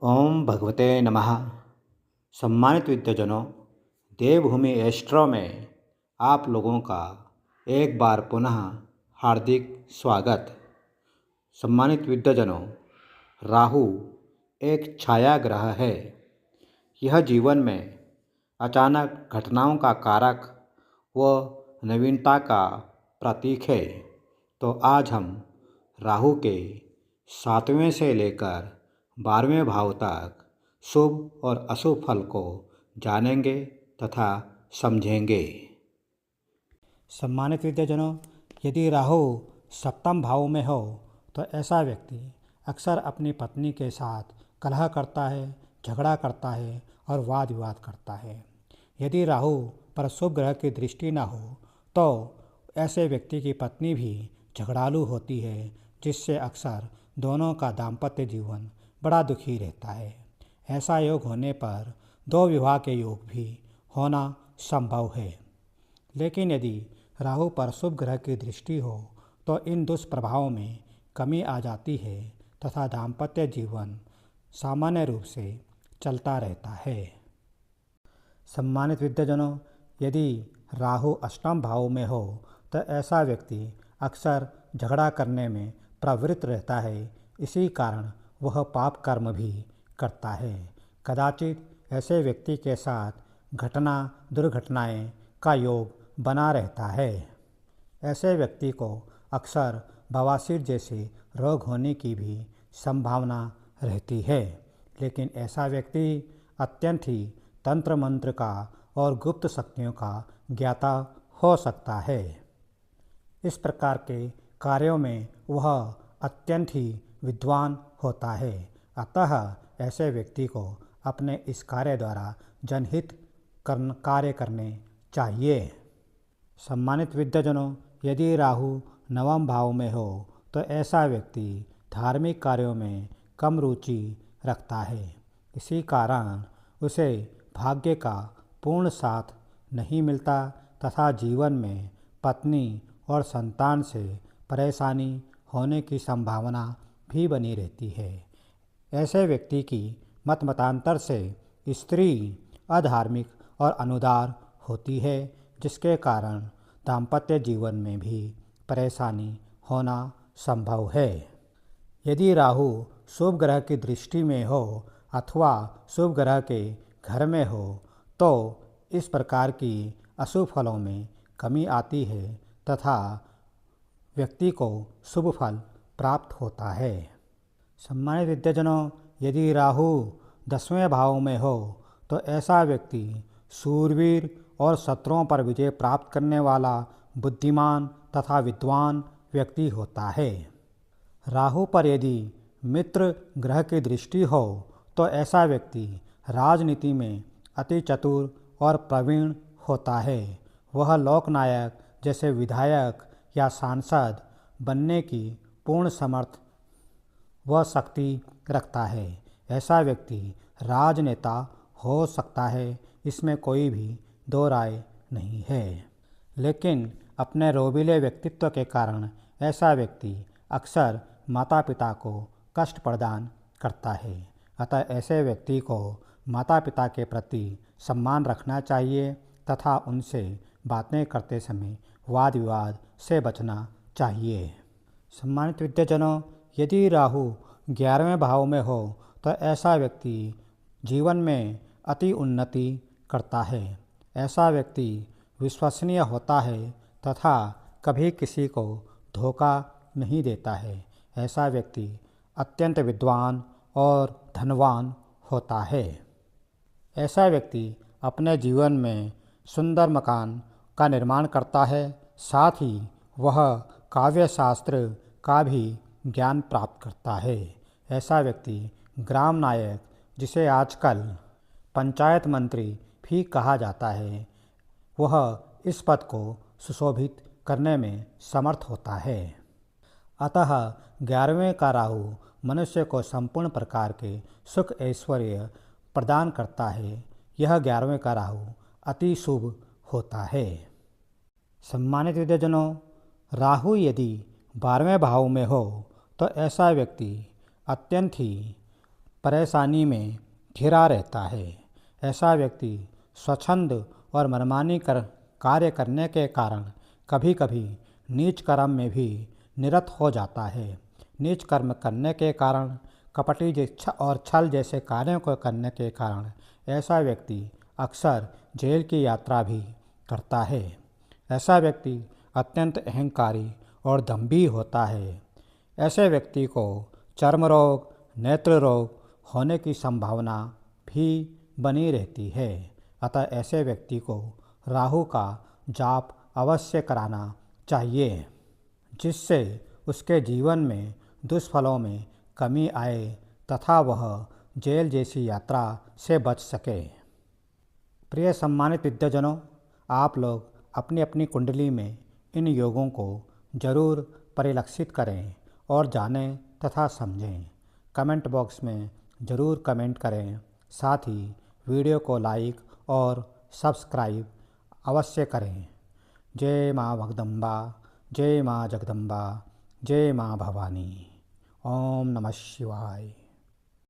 ओम भगवते नमः। सम्मानित विद्याजनों, देवभूमि एस्ट्रो में आप लोगों का एक बार पुनः हार्दिक स्वागत। सम्मानित विद्याजनों, राहु एक छाया ग्रह है। यह जीवन में अचानक घटनाओं का कारक व नवीनता का प्रतीक है। तो आज हम राहु के 7वें से लेकर 12वें भाव तक शुभ और अशुभ फल को जानेंगे तथा समझेंगे। सम्मानित विद्याजनों, यदि राहु सप्तम भाव में हो तो ऐसा व्यक्ति अक्सर अपनी पत्नी के साथ कलह करता है, झगड़ा करता है और वाद विवाद करता है। यदि राहु पर शुभ ग्रह की दृष्टि न हो तो ऐसे व्यक्ति की पत्नी भी झगड़ालू होती है, जिससे अक्सर दोनों का दाम्पत्य जीवन बड़ा दुखी रहता है। ऐसा योग होने पर 2 विवाह के योग भी होना संभव है। लेकिन यदि राहु पर शुभ ग्रह की दृष्टि हो तो इन दुष्प्रभावों में कमी आ जाती है तथा दाम्पत्य जीवन सामान्य रूप से चलता रहता है। सम्मानित विद्याजनों, यदि राहु अष्टम भाव में हो तो ऐसा व्यक्ति अक्सर झगड़ा करने में प्रवृत्त रहता है। इसी कारण वह पाप कर्म भी करता है। कदाचित ऐसे व्यक्ति के साथ दुर्घटनाएं का योग बना रहता है। ऐसे व्यक्ति को अक्सर बवासीर जैसे रोग होने की भी संभावना रहती है। लेकिन ऐसा व्यक्ति अत्यंत ही तंत्र मंत्र का और गुप्त शक्तियों का ज्ञाता हो सकता है। इस प्रकार के कार्यों में वह अत्यंत ही विद्वान होता है। अतः ऐसे व्यक्ति को अपने इस कार्य द्वारा जनहित कार्य करने चाहिए। सम्मानित विद्याजनों, यदि राहु नवम भाव में हो तो ऐसा व्यक्ति धार्मिक कार्यों में कम रुचि रखता है। इसी कारण उसे भाग्य का पूर्ण साथ नहीं मिलता तथा जीवन में पत्नी और संतान से परेशानी होने की संभावना भी बनी रहती है। ऐसे व्यक्ति की मतांतर से स्त्री अधार्मिक और अनुदार होती है, जिसके कारण दाम्पत्य जीवन में भी परेशानी होना संभव है। यदि राहु शुभ ग्रह की दृष्टि में हो अथवा शुभ ग्रह के घर में हो तो इस प्रकार की अशुभ फलों में कमी आती है तथा व्यक्ति को शुभ फल प्राप्त होता है। सम्मानित विद्याजनों, यदि राहु 10वें भाव में हो तो ऐसा व्यक्ति शूरवीर और शत्रुओं पर विजय प्राप्त करने वाला बुद्धिमान तथा विद्वान व्यक्ति होता है। राहु पर यदि मित्र ग्रह की दृष्टि हो तो ऐसा व्यक्ति राजनीति में अति चतुर और प्रवीण होता है। वह लोकनायक जैसे विधायक या सांसद बनने की पूर्ण समर्थ व शक्ति रखता है। ऐसा व्यक्ति राजनेता हो सकता है, इसमें कोई भी दो राय नहीं है। लेकिन अपने रोबीले व्यक्तित्व के कारण ऐसा व्यक्ति अक्सर माता पिता को कष्ट प्रदान करता है। अतः ऐसे व्यक्ति को माता पिता के प्रति सम्मान रखना चाहिए तथा उनसे बातें करते समय वाद विवाद से बचना चाहिए। सम्मानित विद्याजनों, यदि राहु 11वें भाव में हो तो ऐसा व्यक्ति जीवन में अति उन्नति करता है। ऐसा व्यक्ति विश्वसनीय होता है तथा कभी किसी को धोखा नहीं देता है। ऐसा व्यक्ति अत्यंत विद्वान और धनवान होता है। ऐसा व्यक्ति अपने जीवन में सुंदर मकान का निर्माण करता है। साथ ही वह काव्य शास्त्र का भी ज्ञान प्राप्त करता है। ऐसा व्यक्ति ग्राम नायक, जिसे आजकल पंचायत मंत्री भी कहा जाता है, वह इस पद को सुशोभित करने में समर्थ होता है। अतः 11वें का राहु मनुष्य को संपूर्ण प्रकार के सुख ऐश्वर्य प्रदान करता है। यह 11वें का राहु अति शुभ होता है। सम्मानित विद्याजनों, राहु यदि 12वें भाव में हो तो ऐसा व्यक्ति अत्यंत ही परेशानी में घिरा रहता है। ऐसा व्यक्ति स्वच्छंद और मनमानी कार्य करने के कारण कभी कभी नीच कर्म में भी निरत हो जाता है। नीच कर्म करने के कारण, कपटी और छल जैसे कार्यों को करने के कारण ऐसा व्यक्ति अक्सर जेल की यात्रा भी करता है। ऐसा व्यक्ति अत्यंत अहंकारी और दंभी होता है। ऐसे व्यक्ति को चर्म रोग, नेत्र रोग होने की संभावना भी बनी रहती है। अतः ऐसे व्यक्ति को राहु का जाप अवश्य कराना चाहिए, जिससे उसके जीवन में दुष्फलों में कमी आए तथा वह जेल जैसी यात्रा से बच सके। प्रिय सम्मानित विद्याजनों, आप लोग अपनी अपनी कुंडली में इन योगों को जरूर परिलक्षित करें और जानें तथा समझें। कमेंट बॉक्स में ज़रूर कमेंट करें। साथ ही वीडियो को लाइक और सब्सक्राइब अवश्य करें। जय माँ भगदम्बा, जय माँ जगदम्बा, जय माँ भवानी। ओम नमः शिवाय।